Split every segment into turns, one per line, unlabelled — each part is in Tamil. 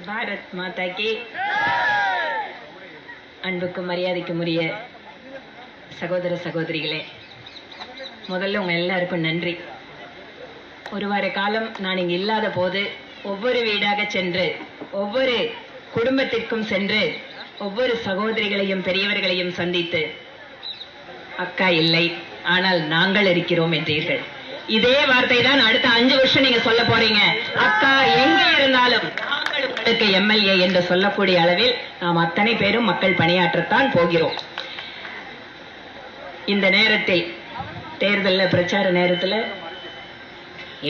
பாரத் மாதா கி அன்புக்கும் மரியாதைக்கும் உரிய சகோதர சகோதரிகளே, முதல்ல உங்க எல்லாருக்கும் நன்றி. ஒரு வார காலம் நான் இங்கு இல்லாத போது ஒவ்வொரு வீடாக சென்று ஒவ்வொரு குடும்பத்திற்கும் சென்று ஒவ்வொரு சகோதரிகளையும் பெரியவர்களையும் சந்தித்து அக்கா இல்லை ஆனால் நாங்கள் இருக்கிறோம் என்றீர்கள். இதே வார்த்தை தான் அடுத்த 5 வருஷம் நீங்க சொல்ல போறீங்க. அக்கா எங்க இருந்தாலும் நாங்கள் உங்களுக்கு எம்எல்ஏ என்று சொல்லக்கூடிய அளவில் நாம் அத்தனை பேரும் மக்கள் பணியாற்றத்தான் போகிறோம். இந்த நேரத்தில் தேர்தலில் பிரச்சார நேரத்தில்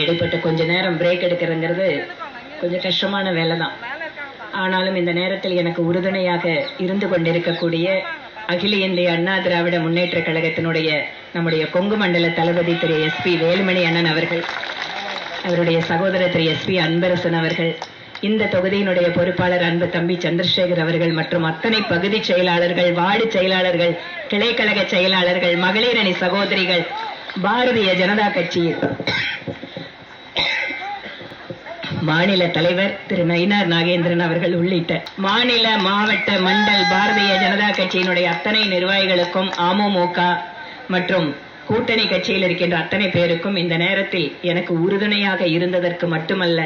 இடைப்பட்ட கொஞ்ச நேரம் பிரேக் எடுக்கிறதுங்கிறது கொஞ்சம் கஷ்டமான வேலை தான். ஆனாலும் இந்த நேரத்தில் எனக்கு உறுதுணையாக இருந்து கொண்டிருக்கக்கூடிய அகில இந்திய அண்ணா திராவிட முன்னேற்ற கழகத்தினுடைய நம்முடைய கொங்கு மண்டல தளபதி திரு SP வேலுமணி அண்ணன் அவர்கள், அவருடைய சகோதரர் திரு SP அன்பரசன் அவர்கள், இந்த தொகுதியினுடைய பொறுப்பாளர் அன்பு தம்பி சந்திரசேகர் அவர்கள் மற்றும் அத்தனை பகுதி செயலாளர்கள், வார்டு செயலாளர்கள், கிளைக்கழக செயலாளர்கள், மகளிர் அணி சகோதரிகள், பாரதிய ஜனதா கட்சியில் மாநில தலைவர் திரு நயினார் நாகேந்திரன் அவர்கள் உள்ளிட்ட மாநில, மாவட்ட, மண்டல் பாரதிய ஜனதா கட்சியினுடைய அத்தனை நிர்வாகிகளுக்கும், அமமுக மற்றும் கூட்டணி கட்சியில் இருக்கின்ற அத்தனை பேருக்கும் இந்த நேரத்தில் எனக்கு உறுதுணையாக இருந்ததற்கு மட்டுமல்ல,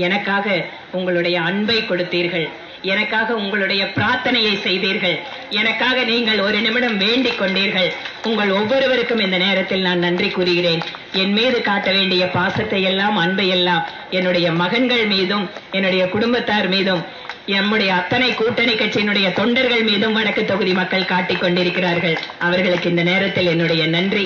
எனக்காக உங்களுடைய அன்பை கொடுத்தீர்கள், எனக்காக உங்களுடைய பிரார்த்தனையை செய்தீர்கள், எனக்காக நீங்கள் ஒரு நிமிடம் வேண்டிக் கொண்டீர்கள். உங்கள் ஒவ்வொருவருக்கும் இந்த நேரத்தில் நான் நன்றி கூறுகிறேன். என் மீது காட்ட வேண்டிய பாசத்தை எல்லாம், அன்பை எல்லாம் என்னுடைய மகன்கள் மீதும் என்னுடைய குடும்பத்தார் மீதும் நம்முடைய அத்தனை கூட்டணி கட்சியினுடைய தொண்டர்கள் மீதும் வடக்கு தொகுதி மக்கள் காட்டிக் கொண்டிருக்கிறார்கள். அவர்களுக்கு இந்த நேரத்தில் என்னுடைய நன்றி.